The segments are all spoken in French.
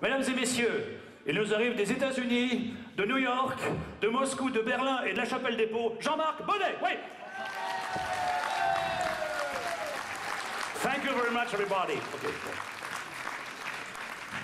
Mesdames et messieurs, il nous arrive des États-Unis, de New York, de Moscou, de Berlin et de la Chapelle-des-Paux, Jean-Marc Bonnet, oui. Thank you very much, everybody. Okay.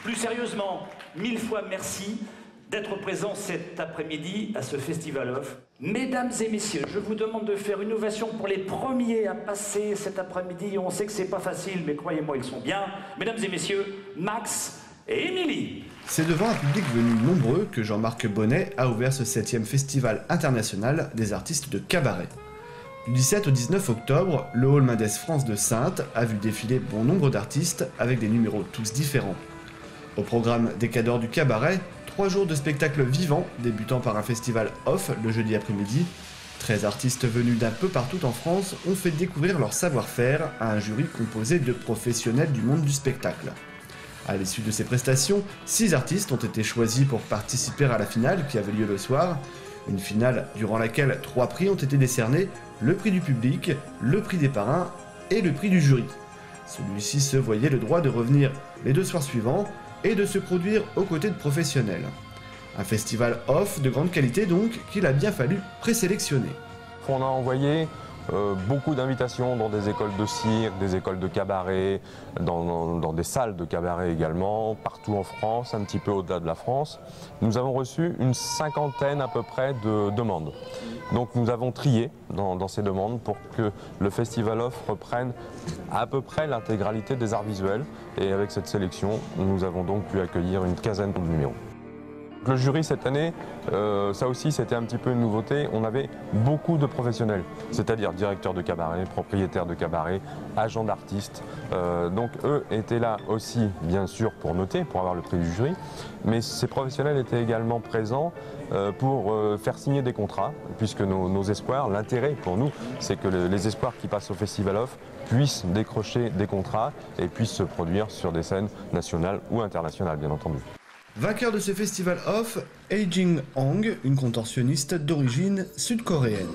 Plus sérieusement, 1000 fois merci d'être présent cet après-midi à ce Festival Off. Mesdames et messieurs, je vous demande de faire une ovation pour les premiers à passer cet après-midi. On sait que c'est pas facile, mais croyez-moi, ils sont bien. Mesdames et messieurs, Max et Émilie. C'est devant un public venu nombreux que Jean-Marc Bonnet a ouvert ce 7e Festival international des artistes de cabaret. Du 17 au 19 octobre, le Hall Mendes France de Saintes a vu défiler bon nombre d'artistes avec des numéros tous différents. Au programme des cadors du cabaret, 3 jours de spectacles vivants débutant par un festival off le jeudi après-midi. 13 artistes venus d'un peu partout en France ont fait découvrir leur savoir-faire à un jury composé de professionnels du monde du spectacle. À l'issue de ces prestations, 6 artistes ont été choisis pour participer à la finale qui avait lieu le soir. Une finale durant laquelle 3 prix ont été décernés, le prix du public, le prix des parrains et le prix du jury. Celui-ci se voyait le droit de revenir les 2 soirs suivants et de se produire aux côtés de professionnels. Un festival off de grande qualité donc qu'il a bien fallu présélectionner. On a envoyé beaucoup d'invitations dans des écoles de cirque, des écoles de cabaret, dans des salles de cabaret également, partout en France, un petit peu au-delà de la France. Nous avons reçu une 50aine à peu près de demandes. Donc nous avons trié dans ces demandes pour que le Festival Off reprenne à peu près l'intégralité des arts visuels. Et avec cette sélection, nous avons donc pu accueillir une quinzaine de numéros. Le jury cette année, ça aussi c'était un petit peu une nouveauté, on avait beaucoup de professionnels, c'est-à-dire directeurs de cabaret, propriétaires de cabaret, agents d'artistes. Donc eux étaient là aussi bien sûr pour noter, pour avoir le prix du jury, mais ces professionnels étaient également présents pour faire signer des contrats, puisque nos espoirs, l'intérêt pour nous, c'est que les espoirs qui passent au Festival Off puissent décrocher des contrats et puissent se produire sur des scènes nationales ou internationales bien entendu. Vainqueur de ce festival off, Hye-Jin Hong, une contorsionniste d'origine sud-coréenne.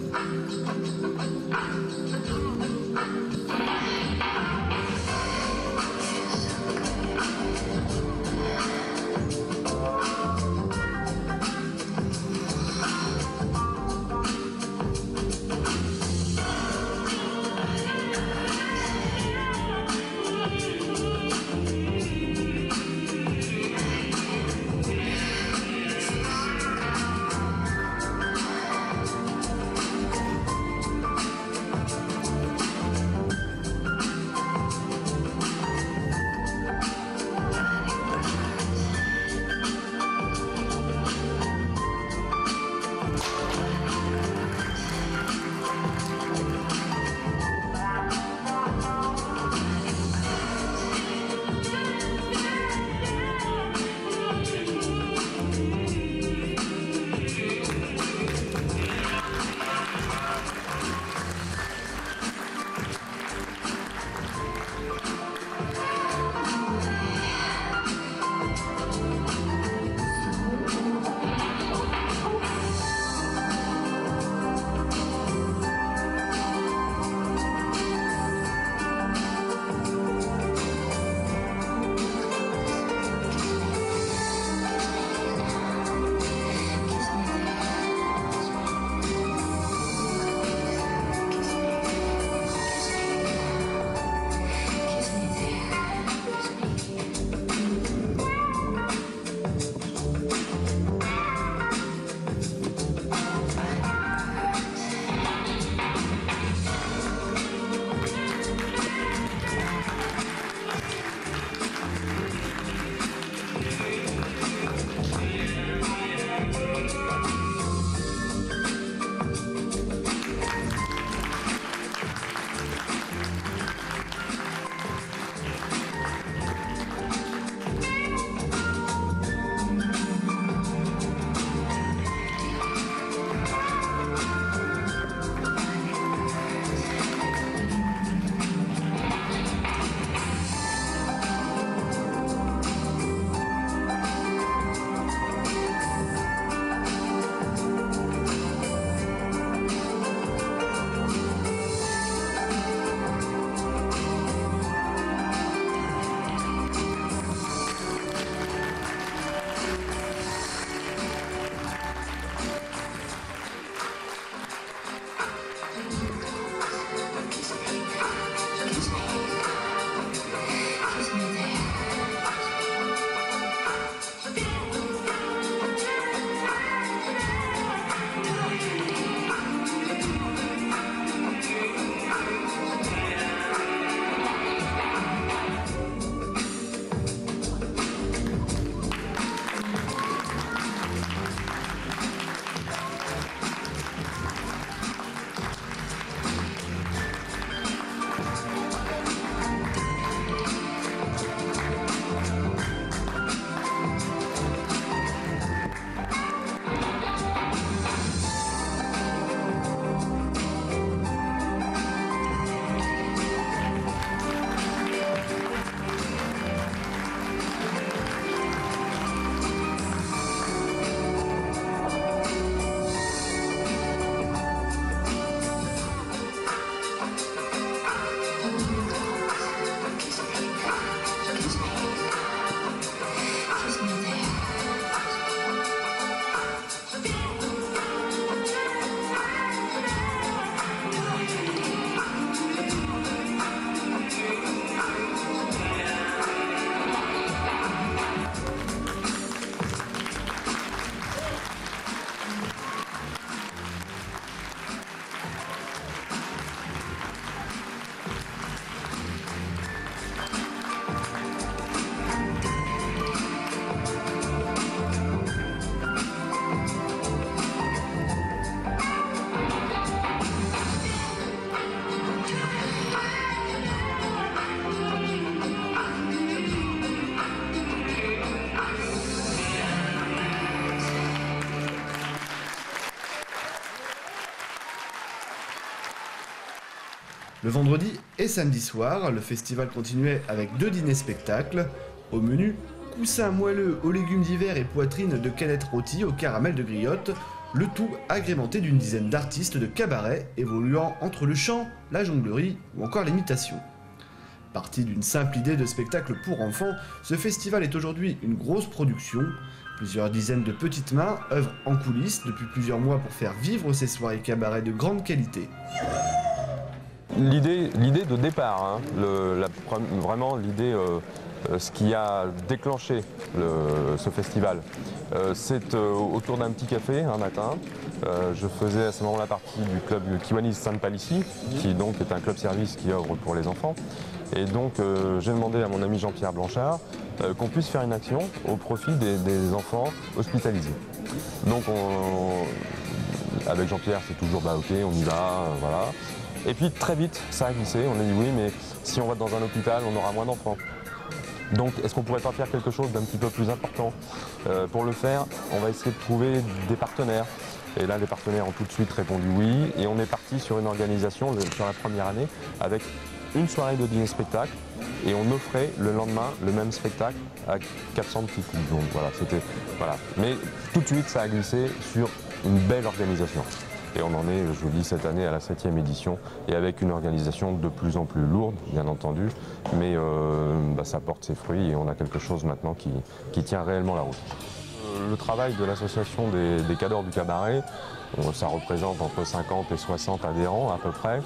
Le vendredi et samedi soir, le festival continuait avec 2 dîners-spectacles. Au menu, coussins moelleux aux légumes d'hiver et poitrine de canettes rôties au caramel de griotte, le tout agrémenté d'une dizaine d'artistes de cabaret évoluant entre le chant, la jonglerie ou encore l'imitation. Parti d'une simple idée de spectacle pour enfants, ce festival est aujourd'hui une grosse production. Plusieurs dizaines de petites mains œuvrent en coulisses depuis plusieurs mois pour faire vivre ces soirées cabaret de grande qualité. L'idée de départ, vraiment l'idée, ce qui a déclenché ce festival, c'est autour d'un petit café un matin. Je faisais à ce moment-là partie du club Kiwanis Sainte-Palissy, qui donc est un club service qui œuvre pour les enfants. Et donc j'ai demandé à mon ami Jean-Pierre Blanchard qu'on puisse faire une action au profit des enfants hospitalisés. Donc avec Jean-Pierre, c'est toujours ok, on y va, voilà. Et puis très vite, ça a glissé, on a dit oui, mais si on va dans un hôpital, on aura moins d'enfants. Donc est-ce qu'on ne pourrait pas faire quelque chose d'un petit peu plus important? Pour le faire, on va essayer de trouver des partenaires. Et là, les partenaires ont tout de suite répondu oui. Et on est parti sur une organisation sur la première année avec une soirée de dîner-spectacle. Et on offrait le lendemain le même spectacle à 400 petits couples. Donc voilà. Mais tout de suite, ça a glissé sur une belle organisation. Et on en est, je vous dis, cette année à la 7e édition et avec une organisation de plus en plus lourde, bien entendu, mais ça porte ses fruits et on a quelque chose maintenant qui tient réellement la route. Le travail de l'association des cadors du cabaret, ça représente entre 50 et 60 adhérents à peu près.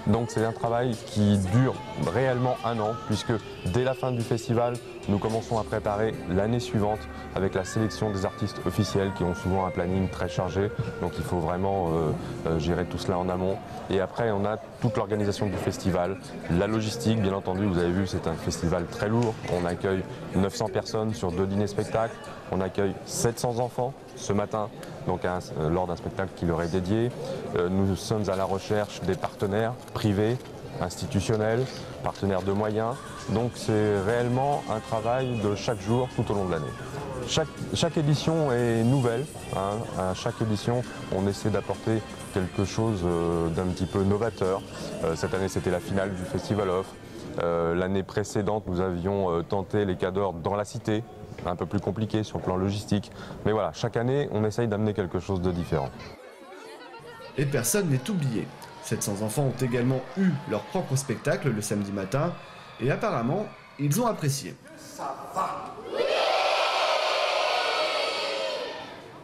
Donc c'est un travail qui dure réellement un an, puisque dès la fin du festival, nous commençons à préparer l'année suivante avec la sélection des artistes officiels qui ont souvent un planning très chargé. Donc il faut vraiment gérer tout cela en amont. Et après, on a toute l'organisation du festival, la logistique, bien entendu. Vous avez vu, c'est un festival très lourd. On accueille 900 personnes sur 2 dîners-spectacles. On accueille 700 enfants ce matin, donc lors d'un spectacle qui leur est dédié. Nous sommes à la recherche des partenaires privés, institutionnels, partenaires de moyens. Donc c'est réellement un travail de chaque jour tout au long de l'année. Chaque édition est nouvelle. À chaque édition, on essaie d'apporter quelque chose d'un petit peu novateur. Cette année, c'était la finale du Festival Off. L'année précédente, nous avions tenté les cadors dans la cité, un peu plus compliqué sur le plan logistique. Mais voilà, chaque année, on essaye d'amener quelque chose de différent. Et personne n'est oublié. 700 enfants ont également eu leur propre spectacle le samedi matin, et apparemment, ils ont apprécié. Ça va.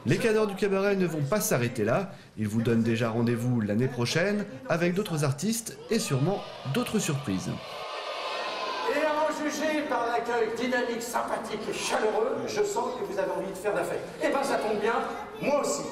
Les cadors du cabaret ne vont pas s'arrêter là, ils vous donnent déjà rendez-vous l'année prochaine avec d'autres artistes et sûrement d'autres surprises. Et à en juger par l'accueil dynamique, sympathique et chaleureux, je sens que vous avez envie de faire la fête. Eh ben ça tombe bien, moi aussi.